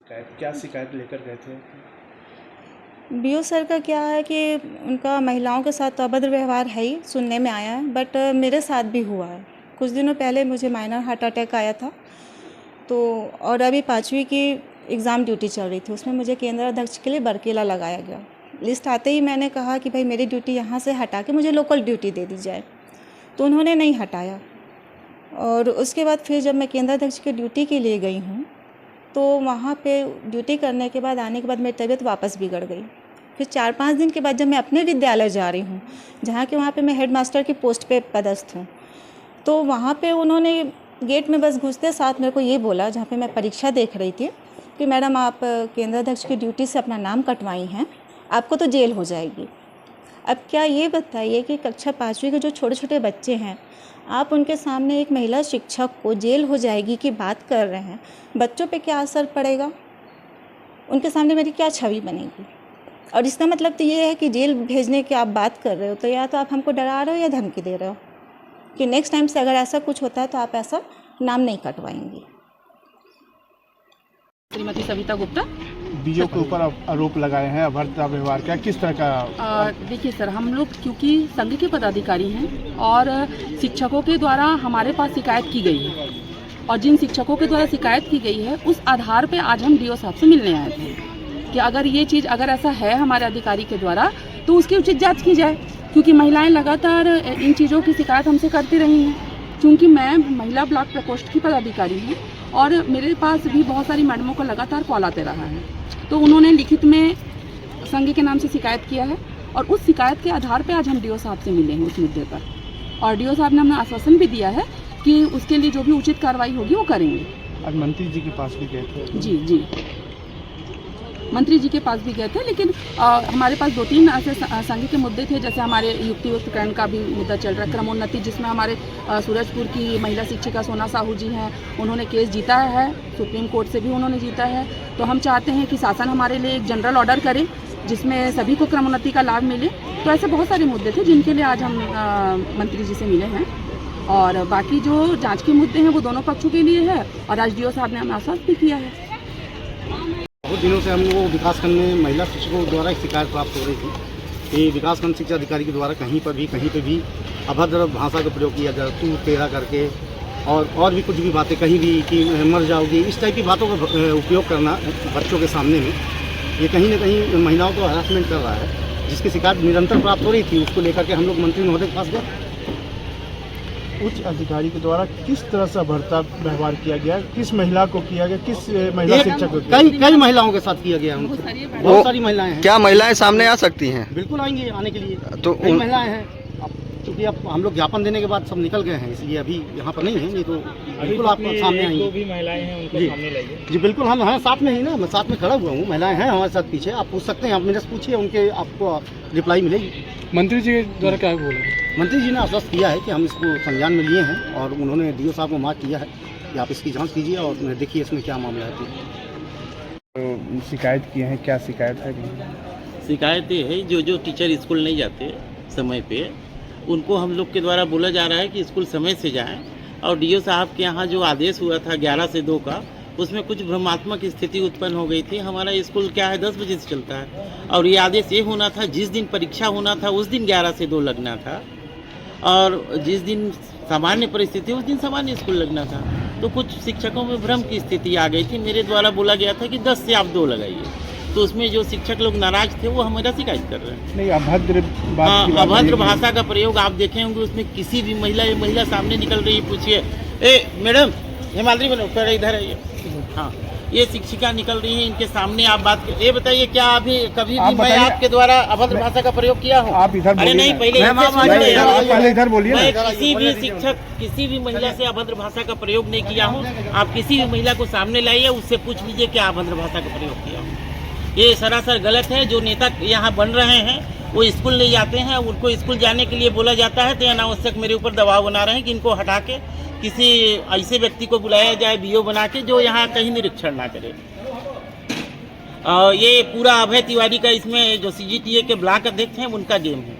क्या शिकायत लेकर गए थे? बीओ सर का क्या है कि उनका महिलाओं के साथ तो अभद्र व्यवहार है ही, सुनने में आया है, बट मेरे साथ भी हुआ है। कुछ दिनों पहले मुझे माइनर हार्ट अटैक आया था, तो और अभी 5वीं की एग्ज़ाम ड्यूटी चल रही थी, उसमें मुझे केंद्र अध्यक्ष के लिए बरकेला लगाया गया। लिस्ट आते ही मैंने कहा कि भाई मेरी ड्यूटी यहाँ से हटा के मुझे लोकल ड्यूटी दे दी जाए, तो उन्होंने नहीं हटाया। और उसके बाद फिर जब मैं केंद्र अध्यक्ष की ड्यूटी के लिए गई हूँ, तो वहाँ पे ड्यूटी करने के बाद आने के बाद मेरी तबीयत वापस बिगड़ गई। फिर 4-5 दिन के बाद जब मैं अपने विद्यालय जा रही हूँ, जहाँ के वहाँ पे मैं हेडमास्टर की पोस्ट पे पदस्थ हूँ, तो वहाँ पे उन्होंने गेट में बस घुसते साथ मेरे को ये बोला, जहाँ पे मैं परीक्षा देख रही थी, कि मैडम आप केंद्र अध्यक्ष की ड्यूटी से अपना नाम कटवाई हैं, आपको तो जेल हो जाएगी। अब क्या ये बताइए कि कक्षा 5वीं के जो छोटे छोटे बच्चे हैं, आप उनके सामने एक महिला शिक्षक को जेल हो जाएगी की बात कर रहे हैं, बच्चों पे क्या असर पड़ेगा, उनके सामने मेरी क्या छवि बनेगी। और इसका मतलब तो ये है कि जेल भेजने की आप बात कर रहे हो, तो या तो आप हमको डरा रहे हो या धमकी दे रहे हो कि नेक्स्ट टाइम से अगर ऐसा कुछ होता है तो आप ऐसा नाम नहीं कटवाएंगी। श्रीमती सविता गुप्ता। बीओ के ऊपर आरोप लगाए हैं अभद्र व्यवहार का, किस तरह का? देखिए सर, हम लोग क्योंकि संघ के पदाधिकारी हैं और शिक्षकों के द्वारा हमारे पास शिकायत की गई है, और जिन शिक्षकों के द्वारा शिकायत की गई है उस आधार पे आज हम डीओ साहब से मिलने आए थे कि अगर ये चीज़ अगर ऐसा है हमारे अधिकारी के द्वारा तो उसकी उचित जाँच की जाए, क्योंकि महिलाएँ लगातार इन चीज़ों की शिकायत हमसे करती रही हैं। क्योंकि मैं महिला ब्लॉक प्रकोष्ठ की पदाधिकारी हूँ और मेरे पास भी बहुत सारी मैडमों को लगातार कॉल आते रहा है, तो उन्होंने लिखित में संघ के नाम से शिकायत किया है और उस शिकायत के आधार पे आज हम डीओ साहब से मिले हैं उस मुद्दे पर, और डीओ साहब ने हमें आश्वासन भी दिया है कि उसके लिए जो भी उचित कार्रवाई होगी वो करेंगे। आज मंत्री जी के पास भी गए थे? जी, मंत्री जी के पास भी गए थे, लेकिन हमारे पास 2-3 ऐसे संघ के मुद्दे थे, जैसे हमारे युक्तियुक्तकरण का भी मुद्दा चल रहा है, क्रमोन्नति, जिसमें हमारे सूरजपुर की महिला शिक्षिका सोना साहू जी हैं, उन्होंने केस जीता है, सुप्रीम कोर्ट से भी उन्होंने जीता है। तो हम चाहते हैं कि शासन हमारे लिए एक जनरल ऑर्डर करे जिसमें सभी को क्रमोन्नति का लाभ मिले। तो ऐसे बहुत सारे मुद्दे थे जिनके लिए आज हम मंत्री जी से मिले हैं, और बाकी जो जाँच के मुद्दे हैं वो दोनों पक्षों के लिए है, और आज डीओ साहब ने हमें आश्वस्त भी किया है। बहुत दिनों से हम लोग विकासखंड में महिला शिक्षकों द्वारा एक शिकायत प्राप्त हो रही थी कि विकासखंड शिक्षा अधिकारी के द्वारा कहीं पर भी अभद्र भाषा का प्रयोग किया जाए, तू तेरा करके, और भी कुछ भी बातें, कहीं भी कि मर जाओगी, इस टाइप की बातों का उपयोग करना बच्चों के सामने में, ये कहीं न कहीं महिलाओं को हरासमेंट कर रहा है, जिसकी शिकायत निरंतर प्राप्त हो रही थी। उसको लेकर के हम लोग मंत्री महोदय के पास गए। उच्च अधिकारी के द्वारा किस तरह से अभद्र व्यवहार किया गया, किस महिला को किया गया, किस महिला शिक्षक को? कई महिलाओं के साथ किया गया है, बहुत सारी महिलाएं हैं। क्या महिलाएं सामने आ सकती हैं? बिल्कुल आएंगी, आने के लिए तो कई महिलाएं हैं। क्योंकि अब हम लोग ज्ञापन देने के बाद सब निकल गए हैं, इसलिए अभी यहाँ पर नहीं है, नहीं तो बिल्कुल आप सामने आएंगे। जो भी महिलाएं हैं उनको सामने लाइए। जी बिल्कुल, हम हैं साथ में ही ना, मैं साथ में खड़ा हुआ हूँ, महिलाएं हैं हमारे साथ पीछे, आप पूछ सकते हैं, आप मेरे से पूछिए, उनके आपको रिप्लाई मिलेगी। मंत्री जी द्वारा क्या बोला? मंत्री जी ने आश्वस्त किया है कि हम इसको संज्ञान में लिए हैं, और उन्होंने डीओ साहब को मार्क किया है कि आप इसकी जाँच कीजिए और देखिए इसमें क्या मामला है। तो शिकायत किए हैं, क्या शिकायत है? शिकायत ये है, जो टीचर स्कूल नहीं जाते समय पे, उनको हम लोग के द्वारा बोला जा रहा है कि स्कूल समय से जाएं, और डीओ साहब के यहाँ जो आदेश हुआ था 11 से 2 का, उसमें कुछ भ्रमात्मक स्थिति उत्पन्न हो गई थी। हमारा स्कूल क्या है 10 बजे से चलता है, और ये आदेश ये होना था जिस दिन परीक्षा होना था उस दिन 11 से 2 लगना था, और जिस दिन सामान्य परिस्थिति उस दिन सामान्य स्कूल लगना था। तो कुछ शिक्षकों में भ्रम की स्थिति आ गई थी, मेरे द्वारा बोला गया था कि 10 से आप 2 लगाइए, तो उसमें जो शिक्षक लोग नाराज थे वो हमारा शिकायत कर रहे हैं। नहीं, अभद्र अभद्र भाषा का प्रयोग आप देखे होंगे, उसमें किसी भी महिला सामने निकल रही है, पूछिए, ए मैडम हिमाद्री बनो, फिर इधर है ये, हाँ ये शिक्षिका निकल रही है, इनके सामने आप बात कर, ये बताइए क्या अभी कभी भी मैं आपके द्वारा अभद्र भाषा का प्रयोग किया हूँ? आप इधर अरे नहीं, पहले इधर बोलिए। मैं किसी भी शिक्षक किसी भी महिला से अभद्र भाषा का प्रयोग नहीं किया हूँ। आप किसी भी महिला को सामने लाइए, उससे पूछ लीजिए क्या अभद्र भाषा का प्रयोग किया हूँ। ये सरासर गलत है। जो नेता यहाँ बन रहे हैं वो स्कूल नहीं जाते हैं, उनको स्कूल जाने के लिए बोला जाता है, तो अनावश्यक मेरे ऊपर दबाव बना रहे हैं कि इनको हटा के किसी ऐसे व्यक्ति को बुलाया जाए बीओ बना के, जो यहाँ कहीं निरीक्षण ना करे। ये पूरा अभय तिवारी का इसमें जो CGTA के ब्लॉक अध्यक्ष हैं उनका गेम है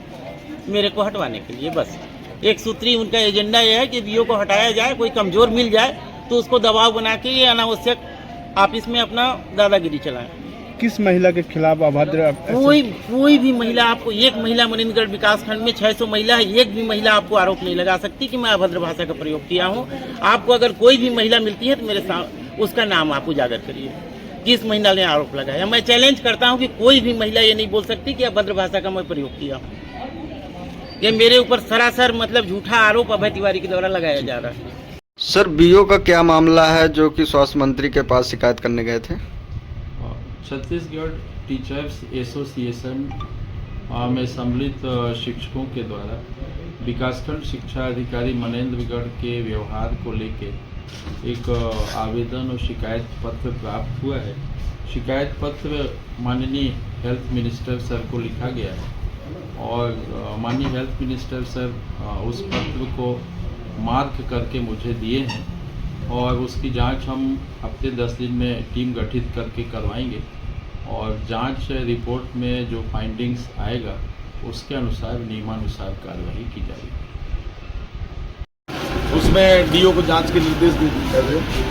मेरे को हटवाने के लिए। बस एक सूत्री उनका एजेंडा यह है कि बीओ को हटाया जाए, कोई कमज़ोर मिल जाए तो उसको दबाव बना के ये अनावश्यक आप इसमें अपना दादागिरी चलाएं। किस महिला के खिलाफ अभद्र कोई भी महिला, आपको एक महिला मनिंदगढ़ विकास खंड में 600 महिला है, एक भी महिला आपको आरोप नहीं लगा सकती कि मैं अभद्र भाषा का प्रयोग किया हूँ। आपको अगर कोई भी महिला मिलती है तो मेरे साथ उसका नाम आप उजागर करिए, किस महिला ने आरोप लगाया। मैं चैलेंज करता हूँ कि कोई भी महिला ये नहीं बोल सकती कि अभद्र भाषा का मैं प्रयोग किया हूँ। ये मेरे ऊपर सरासर मतलब झूठा आरोप अभय तिवारी के द्वारा लगाया जा रहा है। सर बीओ का क्या मामला है जो कि स्वास्थ्य मंत्री के पास शिकायत करने गए थे? छत्तीसगढ़ टीचर्स एसोसिएशन में सम्मिलित शिक्षकों के द्वारा विकासखंड शिक्षा अधिकारी मनेंद्रगढ़ के व्यवहार को लेकर एक आवेदन और शिकायत पत्र प्राप्त हुआ है। शिकायत पत्र माननीय हेल्थ मिनिस्टर सर को लिखा गया है और माननीय हेल्थ मिनिस्टर सर उस पत्र को मार्क करके मुझे दिए हैं और उसकी जांच हम हफ्ते 10 दिन में टीम गठित करके करवाएंगे और जांच रिपोर्ट में जो फाइंडिंग्स आएगा उसके अनुसार नियमानुसार कार्रवाई की जाएगी। उसमें डीओ को जांच के निर्देश दे दिए।